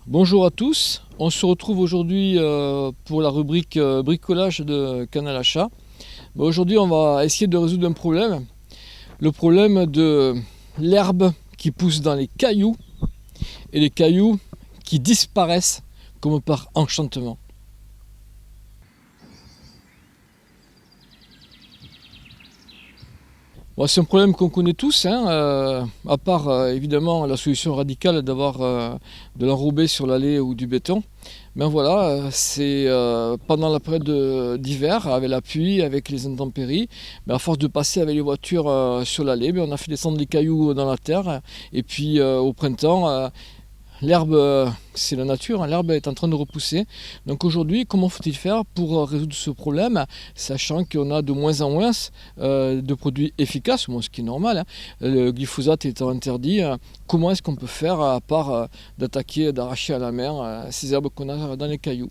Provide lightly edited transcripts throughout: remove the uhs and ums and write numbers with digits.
Bonjour à tous, on se retrouve aujourd'hui pour la rubrique bricolage de Canal Achat. Aujourd'hui on va essayer de résoudre un problème, le problème de l'herbe qui pousse dans les cailloux et les cailloux qui disparaissent comme par enchantement. Bon, c'est un problème qu'on connaît tous, à part évidemment la solution radicale d'avoir de l'enrobé sur l'allée ou du béton. Ben voilà, c'est pendant la période d'hiver, avec la pluie, avec les intempéries, ben à force de passer avec les voitures sur l'allée, ben on a fait descendre des cailloux dans la terre. Et puis au printemps, l'herbe, c'est la nature, hein, l'herbe est en train de repousser. Donc aujourd'hui, comment faut-il faire pour résoudre ce problème, sachant qu'on a de moins en moins de produits efficaces, ce qui est normal, hein. Le glyphosate étant interdit, comment est-ce qu'on peut faire à part d'attaquer, d'arracher à la main ces herbes qu'on a dans les cailloux?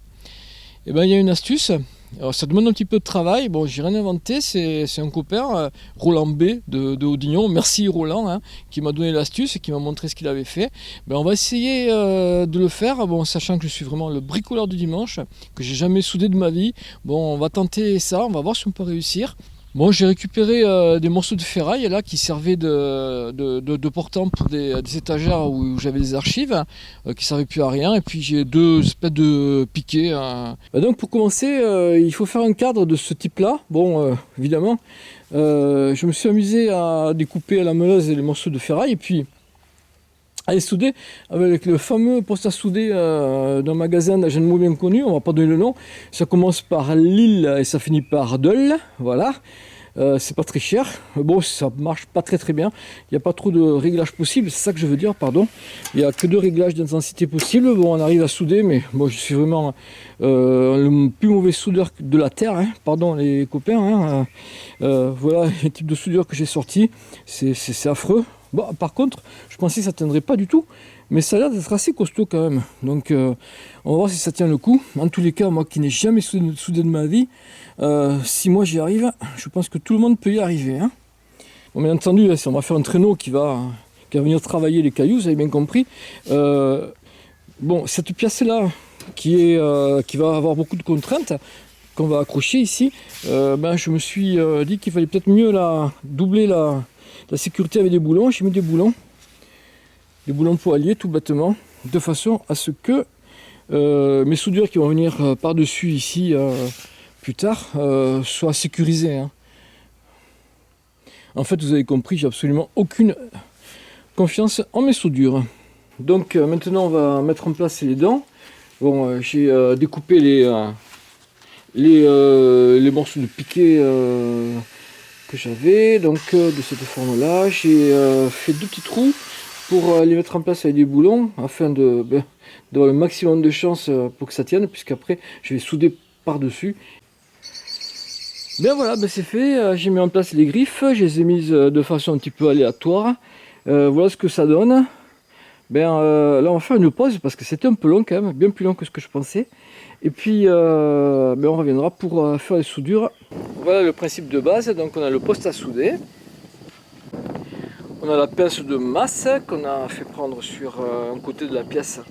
Eh ben, il y a une astuce. Alors, ça demande un petit peu de travail. Bon, j'ai rien inventé. C'est un copain, Roland B de Audignon. Merci Roland, hein, qui m'a donné l'astuce et qui m'a montré ce qu'il avait fait. Ben, on va essayer de le faire. Bon, sachant que je suis vraiment le bricoleur du dimanche, que j'ai jamais soudé de ma vie. Bon, on va tenter ça. On va voir si on peut réussir. Bon, j'ai récupéré des morceaux de ferraille là qui servaient de portant pour des étagères où j'avais des archives qui servaient plus à rien. Et puis j'ai deux espèces de piquets. Donc pour commencer, il faut faire un cadre de ce type-là. Bon, évidemment, je me suis amusé à découper à la meuleuse les morceaux de ferraille et puis à les souder avec le fameux poste à souder d'un magasin d'Agenmo bien connu. On va pas donner le nom. Ça commence par Lille et ça finit par Dole. Voilà. C'est pas très cher. Bon, ça marche pas très bien. Il n'y a pas trop de réglages possibles, c'est ça que je veux dire, pardon. Il n'y a que deux réglages d'intensité possibles. Bon, on arrive à souder, mais moi je suis vraiment le plus mauvais soudeur de la terre, hein. Pardon les copains, hein. Voilà les types de soudure que j'ai sortis. C'est affreux. Bon, par contre, je pensais que ça ne tiendrait pas du tout, mais ça a l'air d'être assez costaud quand même. Donc, on va voir si ça tient le coup. En tous les cas, moi qui n'ai jamais soudé de ma vie, si moi j'y arrive, je pense que tout le monde peut y arriver, hein. Bon, bien entendu, si on va faire un traîneau qui va venir travailler les cailloux, vous avez bien compris. Bon, cette pièce-là, qui va avoir beaucoup de contraintes, qu'on va accrocher ici, je me suis dit qu'il fallait peut-être mieux doubler la sécurité avec des boulons. J'ai mis des boulons poiliers tout bêtement, de façon à ce que mes soudures qui vont venir par-dessus ici plus tard soient sécurisées, hein. En fait, vous avez compris, j'ai absolument aucune confiance en mes soudures. Donc maintenant, on va mettre en place les dents. Bon, j'ai découpé les morceaux de piquet que j'avais, donc de cette forme là. J'ai fait deux petits trous pour les mettre en place avec des boulons afin d'avoir le maximum de chance pour que ça tienne, puisqu'après je vais souder par dessus. Bien voilà, c'est fait. J'ai mis en place les griffes, je les ai mises de façon un petit peu aléatoire. Voilà ce que ça donne. Là on va faire une pause parce que c'était un peu long quand même, bien plus long que ce que je pensais. Et puis on reviendra pour faire les soudures. Voilà le principe de base. Donc on a le poste à souder. On a la pince de masse qu'on a fait prendre sur un côté de la pièce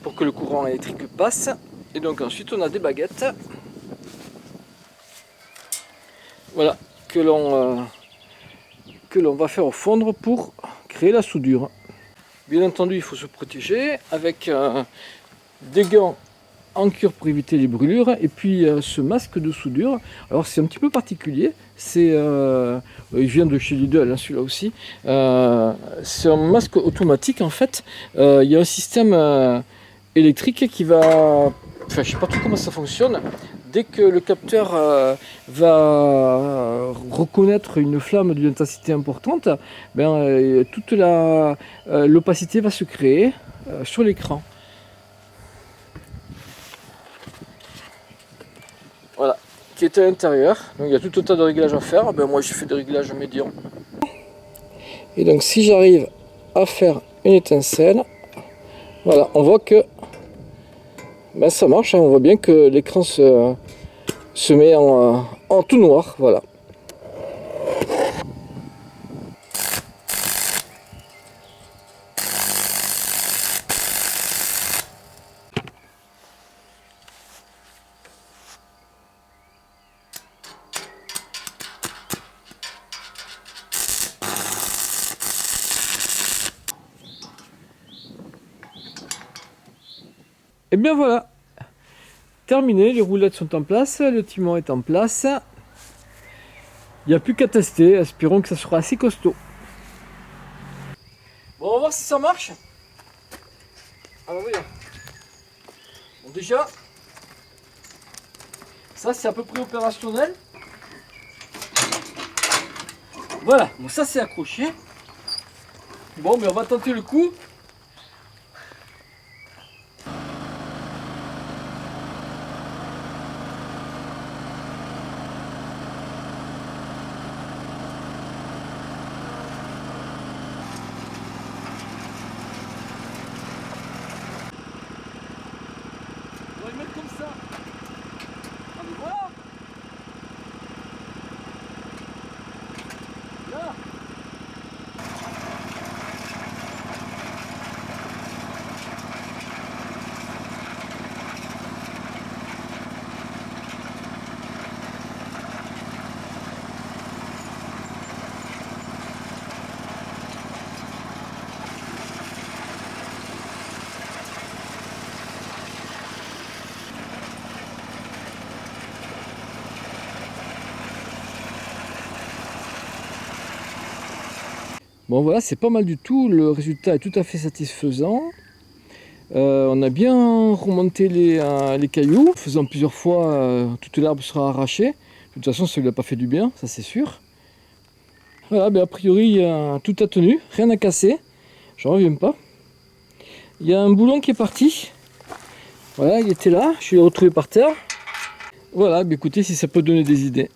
pour que le courant électrique passe. Et donc ensuite on a des baguettes. Voilà, que l'on va faire fondre pour créer la soudure. Bien entendu, il faut se protéger avec des gants en cuir pour éviter les brûlures et puis ce masque de soudure. Alors c'est un petit peu particulier, il vient de chez Lidl, hein, celui-là aussi. C'est un masque automatique en fait. Il y a un système électrique qui va... Enfin, je sais pas trop comment ça fonctionne. Dès que le capteur va reconnaître une flamme d'une intensité importante, toute l'opacité va se créer sur l'écran. Voilà, qui est à l'intérieur. Donc il y a tout un tas de réglages à faire. Moi j'ai fait des réglages médians. Et donc si j'arrive à faire une étincelle, voilà, on voit que ça marche, hein. On voit bien que l'écran se met en tout noir, voilà. Et bien voilà, terminé, les roulettes sont en place, le timon est en place. Il n'y a plus qu'à tester, espérons que ça sera assez costaud. Bon, on va voir si ça marche. Alors voyons. Bon, déjà, ça c'est à peu près opérationnel. Voilà, bon ça c'est accroché. Bon, mais on va tenter le coup. On va le mettre comme ça. Ah mais voilà. Là. Bon voilà, c'est pas mal du tout, le résultat est tout à fait satisfaisant. On a bien remonté les cailloux, faisant plusieurs fois, toute l'herbe sera arrachée. De toute façon, ça lui a pas fait du bien, ça c'est sûr. Voilà, ben a priori, tout a tenu, rien à casser, j'en reviens pas. Il y a un boulon qui est parti, voilà, il était là, je l'ai retrouvé par terre. Voilà, ben écoutez, si ça peut donner des idées.